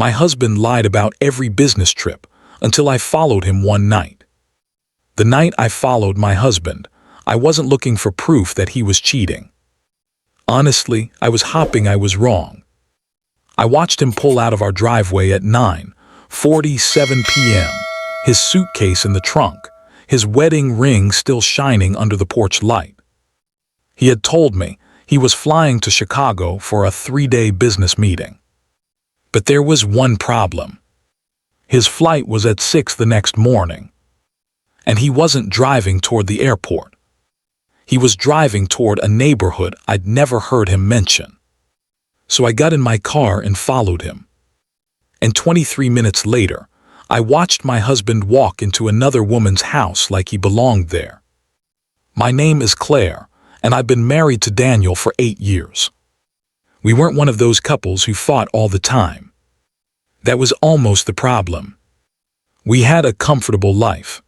My husband lied about every business trip until I followed him one night. The night I followed my husband, I wasn't looking for proof that he was cheating. Honestly, I was hoping I was wrong. I watched him pull out of our driveway at 9:47 p.m., his suitcase in the trunk, his wedding ring still shining under the porch light. He had told me he was flying to Chicago for a 3-day business meeting. But there was one problem. His flight was at 6 the next morning, and he wasn't driving toward the airport. He was driving toward a neighborhood I'd never heard him mention. So I got in my car and followed him. And 23 minutes later, I watched my husband walk into another woman's house like he belonged there. My name is Claire, and I've been married to Daniel for 8 years. We weren't one of those couples who fought all the time. That was almost the problem. We had a comfortable life.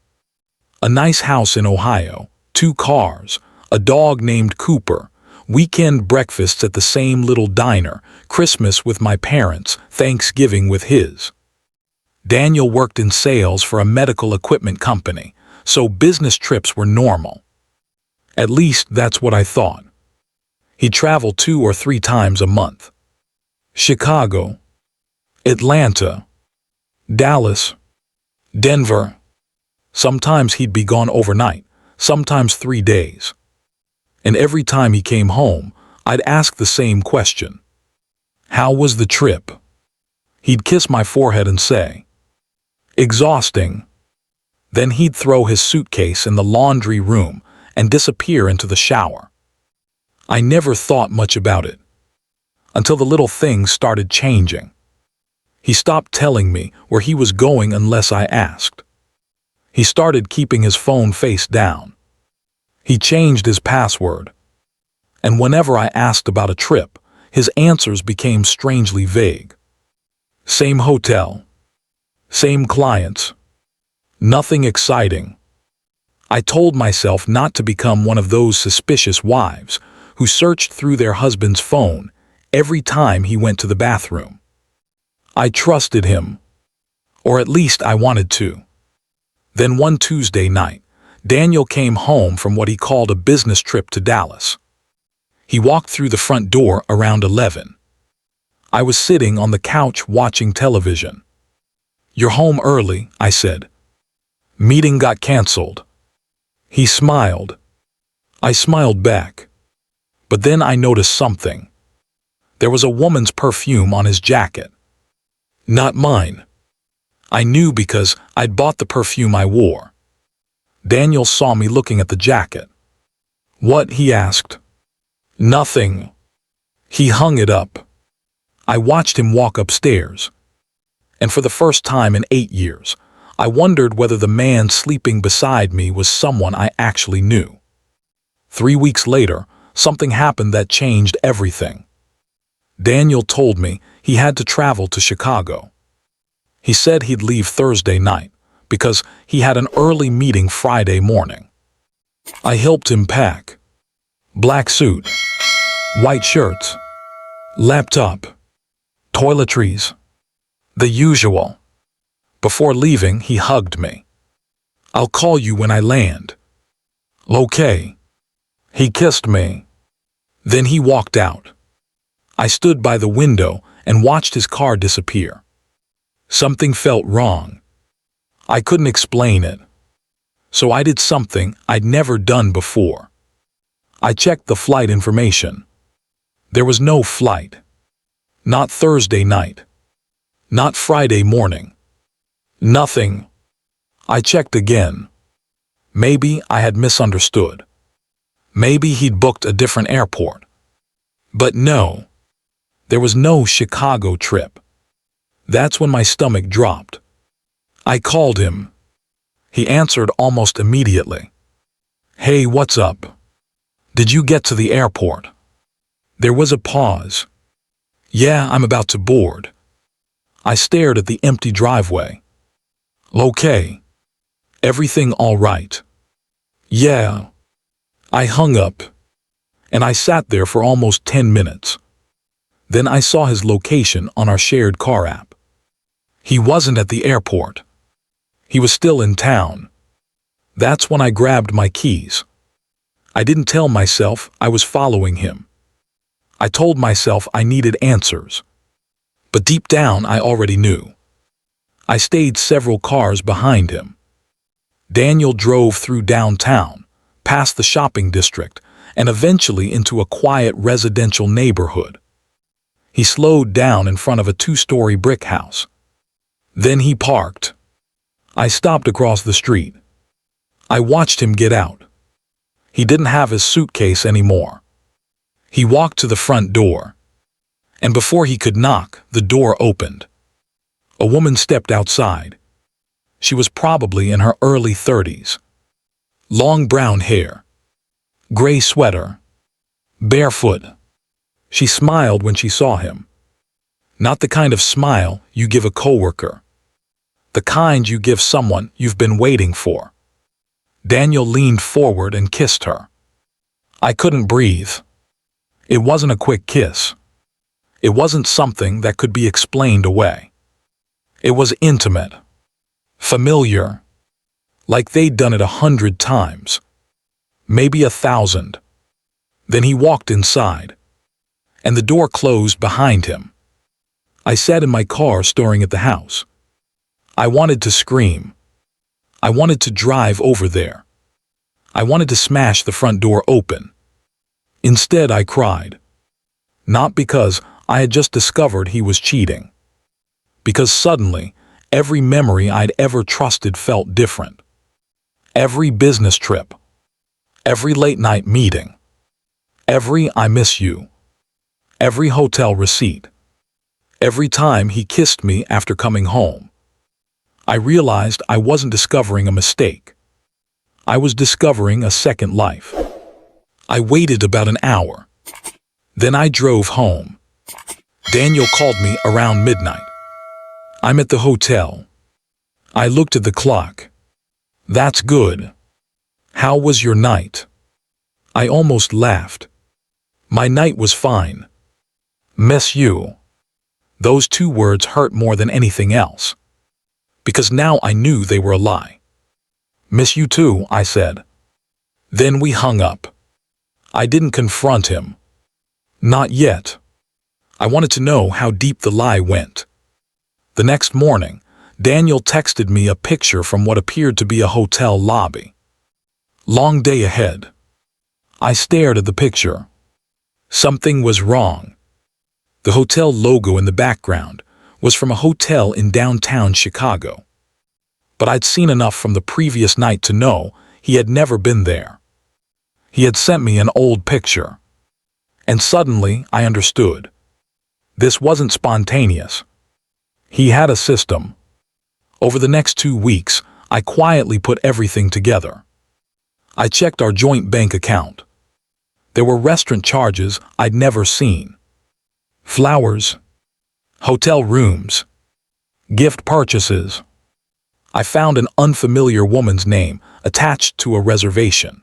A nice house in Ohio, 2 cars, a dog named Cooper, weekend breakfasts at the same little diner, Christmas with my parents, Thanksgiving with his. Daniel worked in sales for a medical equipment company, so business trips were normal. At least that's what I thought. He'd travel 2 or 3 times a month. Chicago, Atlanta, Dallas, Denver. Sometimes he'd be gone overnight, sometimes 3 days. And every time he came home, I'd ask the same question. How was the trip? He'd kiss my forehead and say, exhausting. Then he'd throw his suitcase in the laundry room and disappear into the shower. I never thought much about it, until the little things started changing. He stopped telling me where he was going unless I asked. He started keeping his phone face down. He changed his password. And whenever I asked about a trip, his answers became strangely vague. Same hotel. Same clients. Nothing exciting. I told myself not to become one of those suspicious wives who searched through their husband's phone every time he went to the bathroom. I trusted him, or at least I wanted to. Then one Tuesday night, Daniel came home from what he called a business trip to Dallas. He walked through the front door around 11. I was sitting on the couch watching television. You're home early, I said. Meeting got canceled. He smiled. I smiled back. But then I noticed something. There was a woman's perfume on his jacket. Not mine. I knew because I'd bought the perfume I wore. Daniel saw me looking at the jacket. What? He asked. Nothing. He hung it up. I watched him walk upstairs. And for the first time in 8 years, I wondered whether the man sleeping beside me was someone I actually knew. 3 weeks later, something happened that changed everything. Daniel told me he had to travel to Chicago. He said he'd leave Thursday night because he had an early meeting Friday morning. I helped him pack. Black suit, white shirts, laptop, toiletries, the usual. Before leaving, he hugged me. I'll call you when I land. Okay. He kissed me. Then he walked out. I stood by the window and watched his car disappear. Something felt wrong. I couldn't explain it. So I did something I'd never done before. I checked the flight information. There was no flight. Not Thursday night. Not Friday morning. Nothing. I checked again. Maybe I had misunderstood. Maybe he'd booked a different airport. But no. There was no Chicago trip. That's when my stomach dropped. I called him. He answered almost immediately. Hey, what's up? Did you get to the airport? There was a pause. Yeah, I'm about to board. I stared at the empty driveway. Okay. Everything all right? Yeah. I hung up. And I sat there for almost 10 minutes. Then I saw his location on our shared car app. He wasn't at the airport. He was still in town. That's when I grabbed my keys. I didn't tell myself I was following him. I told myself I needed answers. But deep down, I already knew. I stayed several cars behind him. Daniel drove through downtown, past the shopping district, and eventually into a quiet residential neighborhood. He slowed down in front of a 2-story brick house. Then he parked. I stopped across the street. I watched him get out. He didn't have his suitcase anymore. He walked to the front door. And before he could knock, the door opened. A woman stepped outside. She was probably in her early 30s. Long brown hair. Gray sweater. Barefoot. She smiled when she saw him. Not the kind of smile you give a coworker. The kind you give someone you've been waiting for. Daniel leaned forward and kissed her. I couldn't breathe. It wasn't a quick kiss. It wasn't something that could be explained away. It was intimate. Familiar. Like they'd done it 100 times. Maybe 1,000. Then he walked inside. And the door closed behind him. I sat in my car staring at the house. I wanted to scream. I wanted to drive over there. I wanted to smash the front door open. Instead, I cried. Not because I had just discovered he was cheating. Because suddenly, every memory I'd ever trusted felt different. Every business trip. Every late-night meeting. Every "I miss you." Every hotel receipt. Every time he kissed me after coming home. I realized I wasn't discovering a mistake. I was discovering a second life. I waited about an hour. Then I drove home. Daniel called me around midnight. I'm at the hotel. I looked at the clock. That's good. How was your night? I almost laughed. My night was fine. Miss you. Those 2 words hurt more than anything else. Because now I knew they were a lie. Miss you too, I said. Then we hung up. I didn't confront him. Not yet. I wanted to know how deep the lie went. The next morning, Daniel texted me a picture from what appeared to be a hotel lobby. Long day ahead. I stared at the picture. Something was wrong. The hotel logo in the background was from a hotel in downtown Chicago. But I'd seen enough from the previous night to know he had never been there. He had sent me an old picture. And suddenly I understood. This wasn't spontaneous. He had a system. Over the next 2 weeks, I quietly put everything together. I checked our joint bank account. There were restaurant charges I'd never seen. Flowers. Hotel rooms. Gift purchases. I found an unfamiliar woman's name attached to a reservation.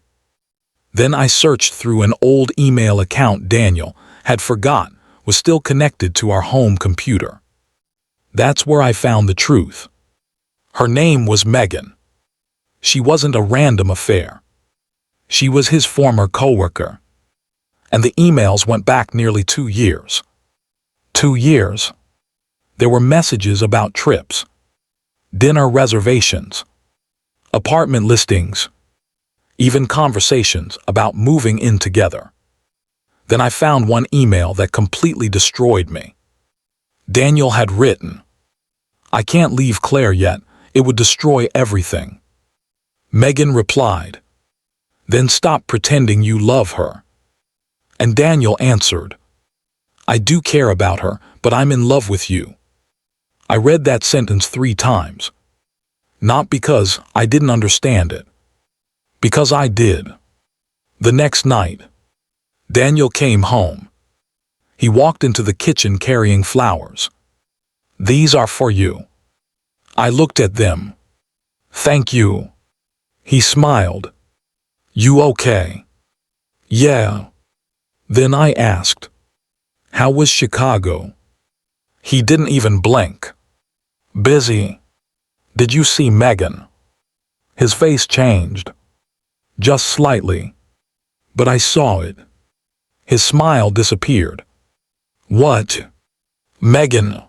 Then I searched through an old email account Daniel had forgotten was still connected to our home computer. That's where I found the truth. Her name was Megan. She wasn't a random affair. She was his former coworker. And the emails went back nearly 2 years. 2 years. There were messages about trips, dinner reservations, apartment listings, even conversations about moving in together. Then I found one email that completely destroyed me. Daniel had written, "I can't leave Claire yet, it would destroy everything." Megan replied, "Then stop pretending you love her." And Daniel answered, "I do care about her, but I'm in love with you." I read that sentence 3 times. Not because I didn't understand it. Because I did. The next night, Daniel came home. He walked into the kitchen carrying flowers. "These are for you." I looked at them. "Thank you." He smiled. "You okay?" "Yeah." Then I asked, "How was Chicago?" He didn't even blink. Busy. Did you see Megan? His face changed. Just slightly. But I saw it. His smile disappeared. What? Megan.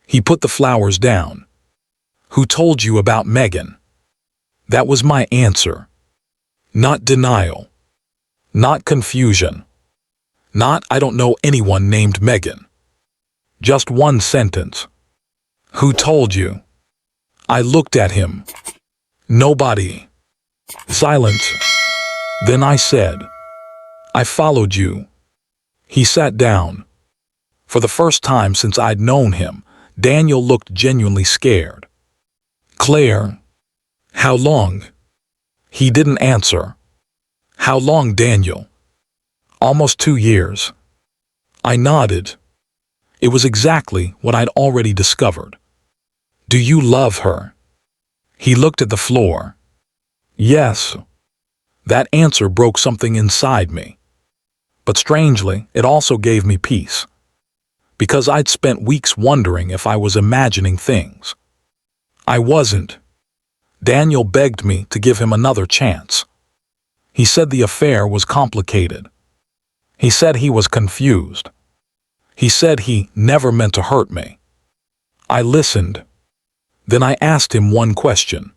He put the flowers down. Who told you about Megan? That was my answer. Not denial. Not confusion. Not I don't know anyone named Megan. Just one sentence. Who told you? I looked at him. Nobody. Silence. Then I said, I followed you. He sat down. For the first time since I'd known him, Daniel looked genuinely scared. Claire. How long? He didn't answer. How long, Daniel? Almost 2 years. I nodded. It was exactly what I'd already discovered. Do you love her? He looked at the floor. Yes. That answer broke something inside me. But strangely, it also gave me peace. Because I'd spent weeks wondering if I was imagining things. I wasn't. Daniel begged me to give him another chance. He said the affair was complicated. He said he was confused. He said he never meant to hurt me. I listened. Then I asked him one question.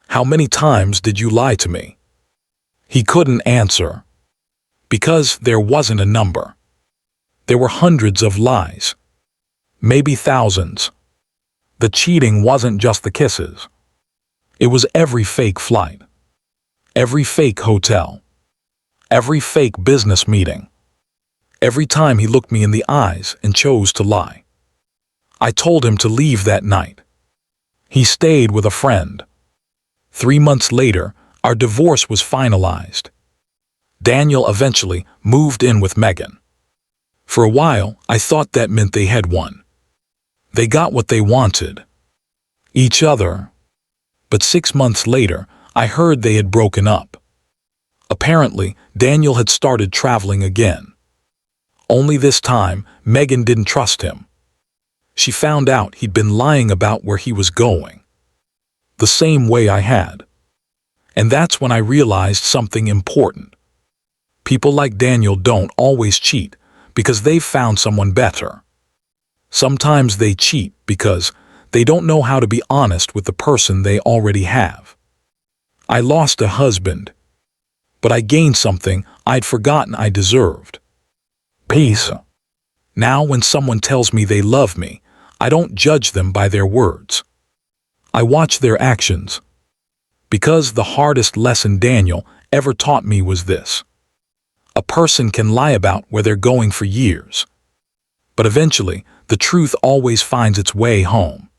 How many times did you lie to me? He couldn't answer. Because there wasn't a number. There were hundreds of lies. Maybe thousands. The cheating wasn't just the kisses. It was every fake flight. Every fake hotel. Every fake business meeting. Every time he looked me in the eyes and chose to lie. I told him to leave that night. He stayed with a friend. 3 months later, our divorce was finalized. Daniel eventually moved in with Megan. For a while, I thought that meant they had won. They got what they wanted. Each other. But 6 months later, I heard they had broken up. Apparently, Daniel had started traveling again. Only this time, Megan didn't trust him. She found out he'd been lying about where he was going. The same way I had. And that's when I realized something important. People like Daniel don't always cheat because they've found someone better. Sometimes they cheat because they don't know how to be honest with the person they already have. I lost a husband, but I gained something I'd forgotten I deserved. Peace. Now when someone tells me they love me, I don't judge them by their words. I watch their actions. Because the hardest lesson Daniel ever taught me was this. A person can lie about where they're going for years. But eventually, the truth always finds its way home.